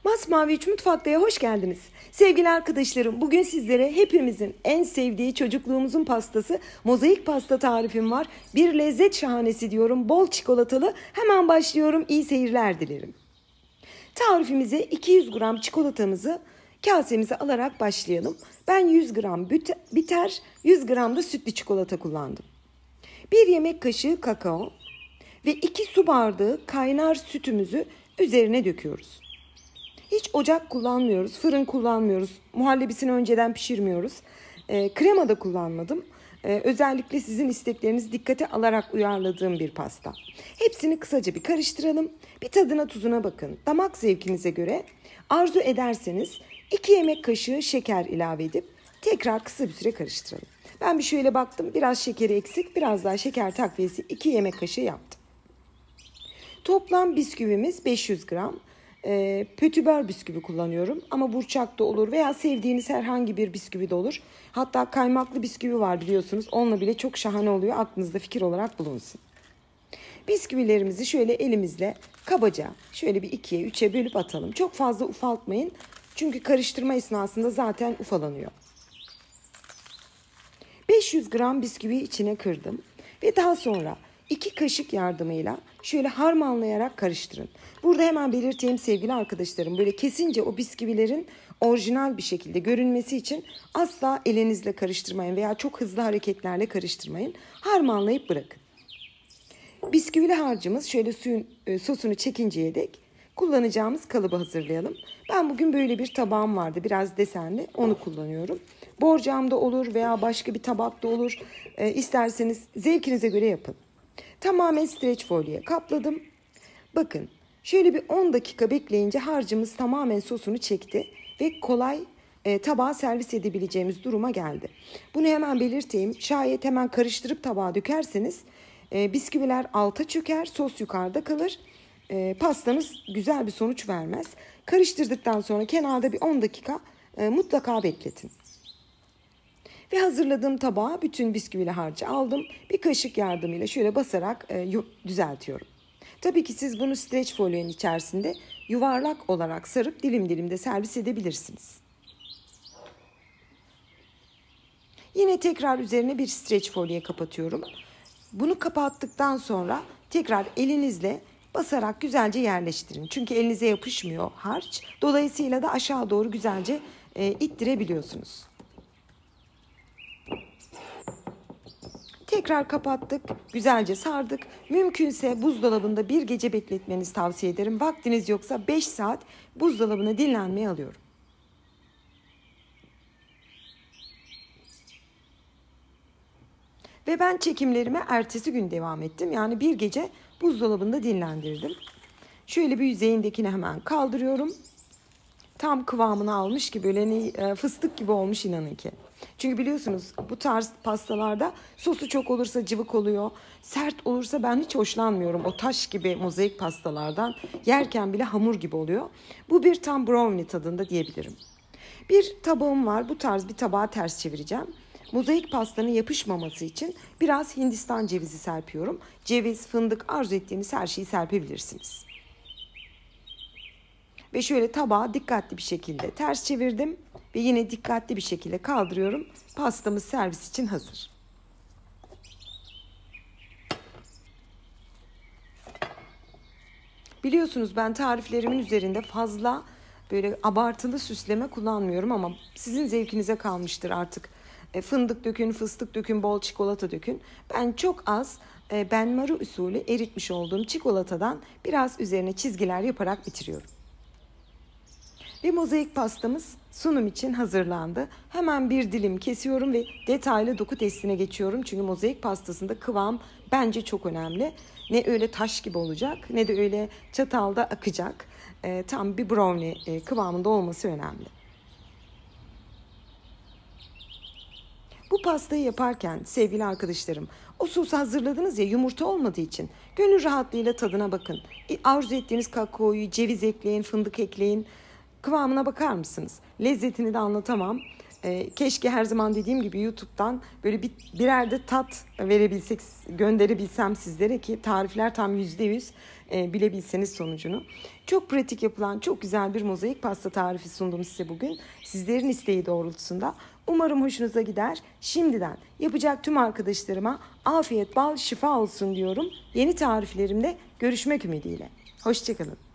Masmavi 3 Mutfakta'ya hoş geldiniz. Sevgili arkadaşlarım, bugün sizlere hepimizin en sevdiği çocukluğumuzun pastası mozaik pasta tarifim var. Bir lezzet şahanesi diyorum, bol çikolatalı. Hemen başlıyorum, iyi seyirler dilerim. Tarifimize 200 gram çikolatamızı kasemize alarak başlayalım. Ben 100 gram bitter, 100 gram da sütlü çikolata kullandım. 1 yemek kaşığı kakao ve 2 su bardağı kaynar sütümüzü üzerine döküyoruz. Hiç ocak kullanmıyoruz, fırın kullanmıyoruz, muhallebisini önceden pişirmiyoruz. Krema da kullanmadım. Özellikle sizin isteklerinizi dikkate alarak uyarladığım bir pasta. Hepsini kısaca bir karıştıralım. Bir tadına tuzuna bakın. Damak zevkinize göre arzu ederseniz 2 yemek kaşığı şeker ilave edip tekrar kısa bir süre karıştıralım. Ben bir şöyle baktım, biraz şekeri eksik, biraz daha şeker takviyesi 2 yemek kaşığı yaptım. Toplam bisküvimiz 500 gram. Pötibör bisküvi kullanıyorum ama burçak da olur veya sevdiğiniz herhangi bir bisküvi de olur. Hatta kaymaklı bisküvi var biliyorsunuz, onunla bile çok şahane oluyor, aklınızda fikir olarak bulunsun. Bisküvilerimizi şöyle elimizle kabaca şöyle bir 2'ye 3'e bölüp atalım. Çok fazla ufaltmayın çünkü karıştırma esnasında zaten ufalanıyor. 500 gram bisküvi içine kırdım ve daha sonra 2 kaşık yardımıyla şöyle harmanlayarak karıştırın. Burada hemen belirteyim sevgili arkadaşlarım, böyle kesince o bisküvilerin orijinal bir şekilde görünmesi için asla elinizle karıştırmayın veya çok hızlı hareketlerle karıştırmayın. Harmanlayıp bırakın. Bisküvili harcımız şöyle suyun sosunu çekinceye dek kullanacağımız kalıbı hazırlayalım. Ben bugün böyle bir tabağım vardı, biraz desenli, onu kullanıyorum. Borcamda olur veya başka bir tabakta olur. İsterseniz zevkinize göre yapın. Tamamen streç folyoya kapladım. Bakın şöyle bir 10 dakika bekleyince harcımız tamamen sosunu çekti ve kolay tabağa servis edebileceğimiz duruma geldi. Bunu hemen belirteyim. Şayet hemen karıştırıp tabağa dökerseniz bisküviler alta çöker, sos yukarıda kalır. Pastanız güzel bir sonuç vermez. Karıştırdıktan sonra kenarda bir 10 dakika mutlaka bekletin. Ve hazırladığım tabağa bütün bisküvili harcı aldım. Bir kaşık yardımıyla şöyle basarak düzeltiyorum. Tabii ki siz bunu streç folyonun içerisinde yuvarlak olarak sarıp dilim dilim de servis edebilirsiniz. Yine tekrar üzerine bir streç folyoya kapatıyorum. Bunu kapattıktan sonra tekrar elinizle basarak güzelce yerleştirin. Çünkü elinize yapışmıyor harç. Dolayısıyla da aşağı doğru güzelce ittirebiliyorsunuz. Tekrar kapattık, güzelce sardık. Mümkünse buzdolabında bir gece bekletmenizi tavsiye ederim. Vaktiniz yoksa 5 saat buzdolabına dinlenmeye alıyorum. Ve ben çekimlerime ertesi gün devam ettim. Yani bir gece buzdolabında dinlendirdim. Şöyle bir yüzeyindekini hemen kaldırıyorum. Tam kıvamını almış gibi, böyle fıstık gibi olmuş inanın ki. Çünkü biliyorsunuz bu tarz pastalarda sosu çok olursa cıvık oluyor. Sert olursa ben hiç hoşlanmıyorum. O taş gibi mozaik pastalardan yerken bile hamur gibi oluyor. Bu bir tam brownie tadında diyebilirim. Bir tabağım var. Bu tarz bir tabağı ters çevireceğim. Mozaik pastanın yapışmaması için biraz Hindistan cevizi serpiyorum. Ceviz, fındık, arzu ettiğiniz her şeyi serpebilirsiniz. Ve şöyle tabağı dikkatli bir şekilde ters çevirdim ve yine dikkatli bir şekilde kaldırıyorum. Pastamız servis için hazır. Biliyorsunuz ben tariflerimin üzerinde fazla böyle abartılı süsleme kullanmıyorum ama sizin zevkinize kalmıştır artık. Fındık dökün, fıstık dökün, bol çikolata dökün. Ben çok az benmari usulü eritmiş olduğum çikolatadan biraz üzerine çizgiler yaparak bitiriyorum. Ve mozaik pastamız sunum için hazırlandı. Hemen bir dilim kesiyorum ve detaylı doku testine geçiyorum. Çünkü mozaik pastasında kıvam bence çok önemli. Ne öyle taş gibi olacak ne de öyle çatalda akacak. Tam bir brownie kıvamında olması önemli. Bu pastayı yaparken sevgili arkadaşlarım, o sosu hazırladınız ya, yumurta olmadığı için gönül rahatlığıyla tadına bakın. Arzu ettiğiniz kakaoyu, ceviz ekleyin, fındık ekleyin. Kıvamına bakar mısınız? Lezzetini de anlatamam. Keşke her zaman dediğim gibi YouTube'dan böyle birer de tat verebilsek, gönderebilsem sizlere ki tarifler tam %100 bilebilseniz sonucunu. Çok pratik yapılan çok güzel bir mozaik pasta tarifi sundum size bugün. Sizlerin isteği doğrultusunda. Umarım hoşunuza gider. Şimdiden yapacak tüm arkadaşlarıma afiyet, bal, şifa olsun diyorum. Yeni tariflerimde görüşmek ümidiyle. Hoşçakalın.